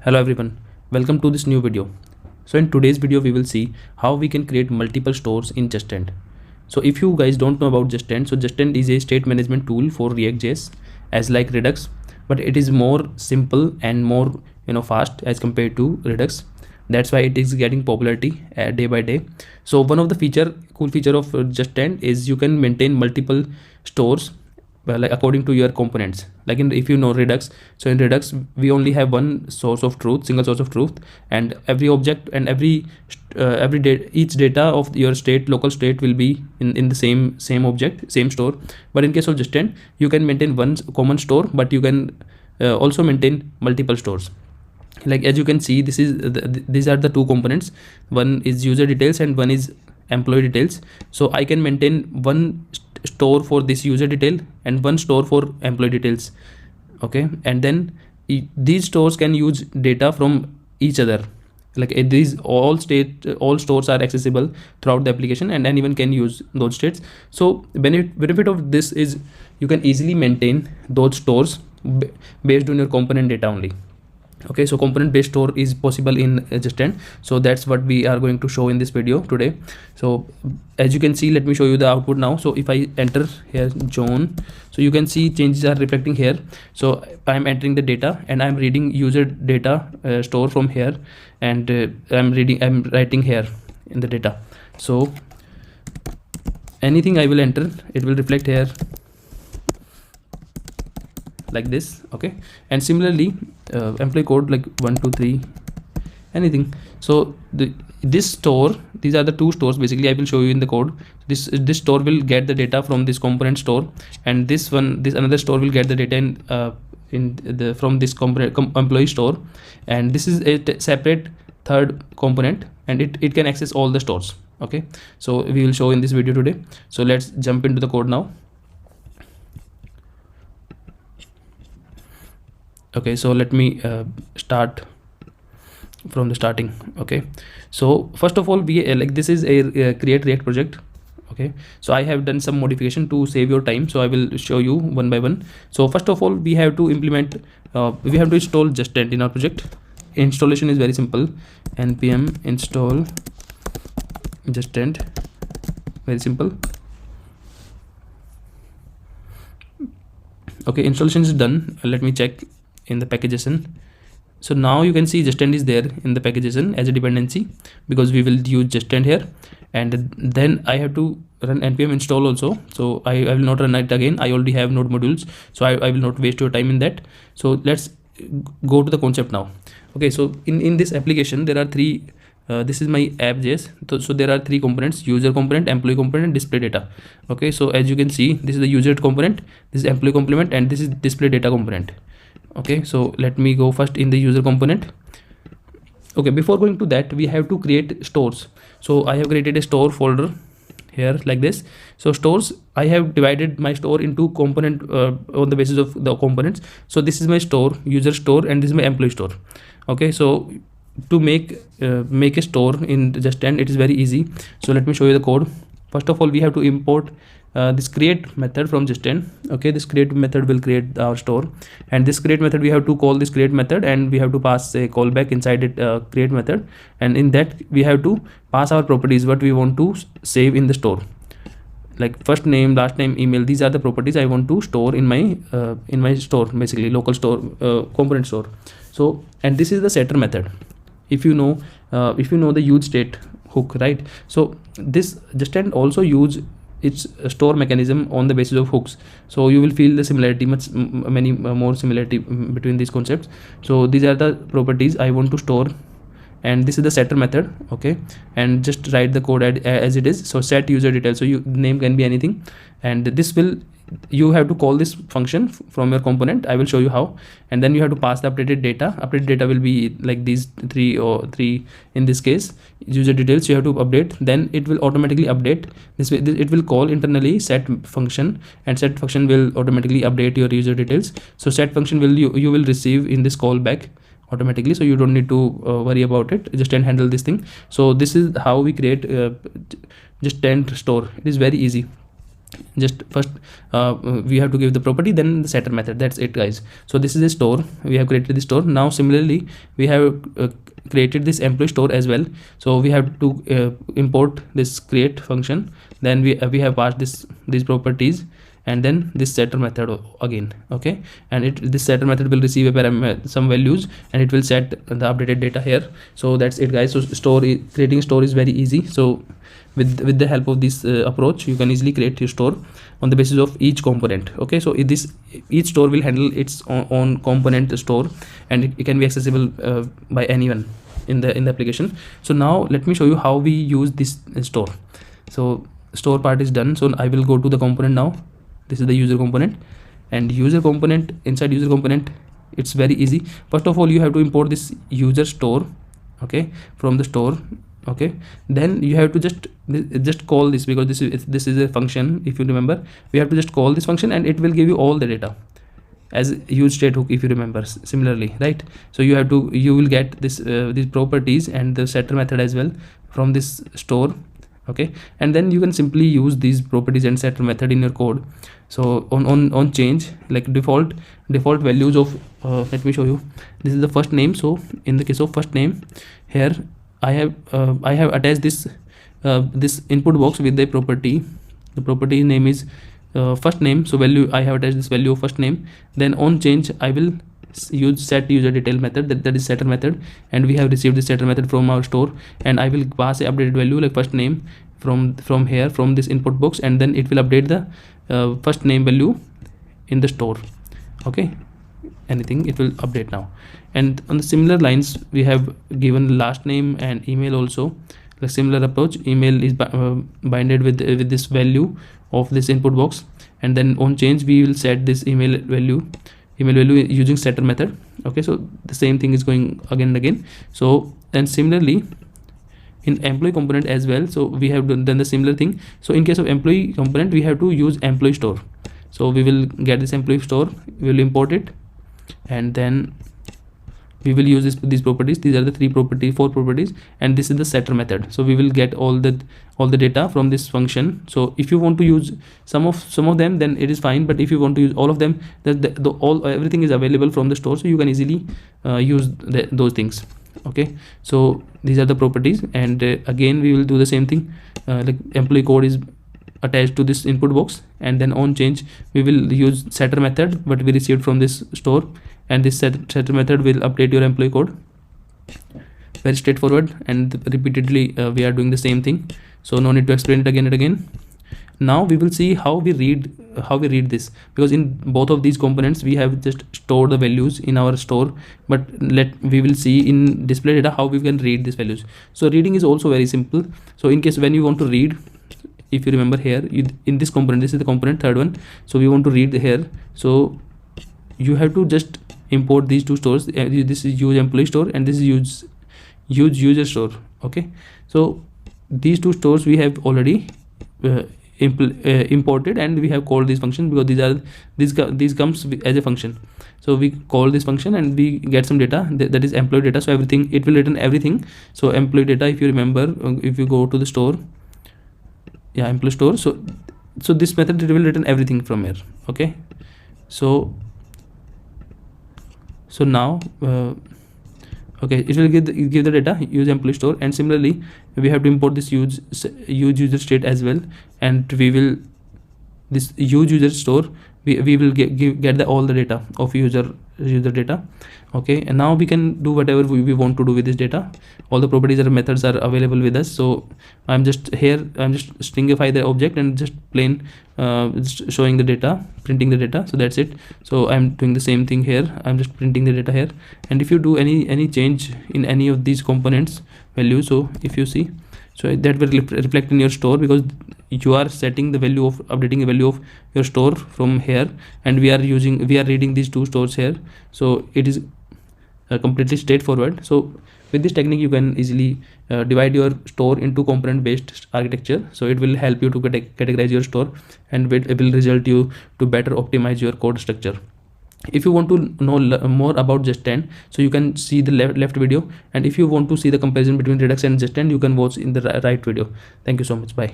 Hello everyone, welcome to this new video. So in today's video we will see how we can create multiple stores in Zustand. So if you guys don't know about Zustand, so Zustand is a state management tool for reactjs as like redux, but it is more simple and more fast as compared to redux. That's why it is getting popularity day by day. So one of the cool feature of Zustand is you can maintain multiple stores like according to your components. Like if you know redux, so in redux we only have one source of truth, single source of truth, and every object and each data of your local state will be in the same object, same store. But in case of Zustand, you can maintain one common store, but you can also maintain multiple stores. Like as you can see, these are the two components. One is user details and one is employee details. So I can maintain one store for this user detail and one store for employee details. Okay, and then these stores can use data from each other. Like these all stores are accessible throughout the application and anyone can use those states. So benefit of this is you can easily maintain those stores based on your component data only. Okay, so component based store is possible in Zustand. So that's what we are going to show in this video today. So as you can see, let me show you the output now. So if I enter here John, so you can see changes are reflecting here. So I'm entering the data and I'm reading user data store from here, and I'm writing here in the data. So anything I will enter, it will reflect here like this. Okay, and similarly employee code like 1 2 3 anything. So this store, these are the two stores basically. I will show you in the code. This store will get the data from this component store, and this another store will get the data from this employee store, and this is a separate third component, and it can access all the stores. Okay, so we will show in this video today. So let's jump into the code now. Okay, so let me start from the starting. Okay, so first of all, we like this is a create react project. Okay, so I have done some modification to save your time, so I will show you one by one. So first of all, we have to implement we have to install Zustand in our project. Installation is very simple. Npm install Zustand, very simple. Okay, installation is done. Let me check in the package.json. So now you can see Zustand is there in the package.json as a dependency, because we will use Zustand here. And then I have to run npm install also. So I will not run it again. I already have node modules, so I will not waste your time in that. So let's go to the concept now. Okay, so in this application there are three this is my app.js. So there are three components: user component, employee component, display data. Okay, so as you can see, this is the user component, this is employee component, and this is display data component. Okay, so let me go first in the user component. Okay, before going to that, we have to create stores. So I have created a store folder here like this. So stores, I have divided my store into component on the basis of the components. So this is my store, user store, and this is my employee store. Okay, so to make a store in Zustand, it is very easy. So let me show you the code. First of all, we have to import this create method from Zustand. Okay, this create method will create our store, and this create method we have to call this create method, and we have to pass a callback inside it, create method, and in that we have to pass our properties what we want to save in the store, like first name, last name, email. These are the properties I want to store in my store, basically local store, component store. So, and this is the setter method. If you know the use state hook, right? So this Zustand also use its store mechanism on the basis of hooks. So you will feel the similarity, many more similarity between these concepts. So these are the properties I want to store, and this is the setter method. Okay, and just write the code as it is. So set user details, so name can be anything, and this will, you have to call this function from your component. I will show you how. And then you have to pass the updated data will be like these three in this case. User details you have to update, then it will automatically update this way. It will call internally set function, and set function will automatically update your user details. So set function will you will receive in this callback automatically, so you don't need to worry about it. Just handle this thing. So this is how we create Zustand store. It is very easy. just first we have to give the property, then the setter method. That's it, guys. So this is a store. We have created the store. Now similarly we have created this employee store as well. So we have to import this create function, then we have passed these properties, and then this setter method again. Okay, and this setter method will receive a some values, and it will set the updated data here. So that's it, guys. So creating store is very easy. So with the help of this approach, you can easily create your store on the basis of each component. Okay, so each store will handle its own component store, and it can be accessible by anyone in the application. So now let me show you how we use this store. So store part is done. So I will go to the component now. This is the user component, and user component, inside user component, it's very easy. First of all, you have to import this user store, okay, from the store. Okay, then you have to just call this, because this is a function. If you remember, we have to just call this function, and it will give you all the data as use state hook, if you remember. Similarly, right? So you will get this these properties and the setter method as well from this store. Okay, and then you can simply use these properties and setter method in your code. So on change, like default values of let me show you. This is the first name. So in the case of first name, here I have attached this input box with the property. The property name is first name. So value, I have attached this value of first name. Then on change, I will use set user detail method, that is setter method, and we have received the setter method from our store, and I will pass a updated value like first name from here, from this input box, and then it will update the first name value in the store. Okay, anything, it will update now. And on the similar lines, we have given last name and email also. The similar approach, email is binded with this value of this input box, and then on change we will set this email value using setter method. Okay, so the same thing is going again and again. So, and similarly in employee component as well, so we have done the similar thing. So in case of employee component, we have to use employee store. So we will get this employee store, we will import it, and then we will use these properties. These are the four properties, and this is the setter method. So we will get all the data from this function. So if you want to use some of them, then it is fine, but if you want to use all of them, then everything is available from the store, so you can easily use those things. Okay, so these are the properties, and again we will do the same thing. Like employee code is attached to this input box, and then on change we will use setter method what we received from this store, and this setter method will update your employee code. Very straightforward, and repeatedly we are doing the same thing, so no need to explain it again and again. Now we will see how we read this, because in both of these components we have just stored the values in our store, but we will see in display data how we can read these values. So reading is also very simple. So in case when you want to read, if you remember here, in this component, this is the component third one, so we want to read here. So you have to just import these two stores. This is use employee store, and this is use user store. Okay, so these two stores we have already imported, and we have called these functions, because these comes as a function. So we call this function and we get some data, that is employee data. So everything, it will return everything. So employee data, if you remember, if you go to the store, yeah, employee store, so this method, it will return everything from here. Okay, so now okay, it will give the data, use employee store, and similarly we have to import this use user state as well, and we will this use user store, we will get all the data of user data. Okay, and now we can do whatever we want to do with this data. All the properties and methods are available with us. So I'm just stringify the object and just plain just showing the data, printing the data. So that's it. So I'm doing the same thing here. I'm just printing the data here, and if you do any change in any of these components values, so if you see, so that will reflect in your store, because you are setting the value of updating the value of your store from here, and we are reading these two stores here. So it is completely straightforward. So with this technique, you can easily divide your store into component based architecture. So it will help you to categorize your store, and it will result you to better optimize your code structure. If you want to know more about Zustand, so you can see the left video, and if you want to see the comparison between Redux and Zustand, you can watch in the right video. Thank you so much. Bye.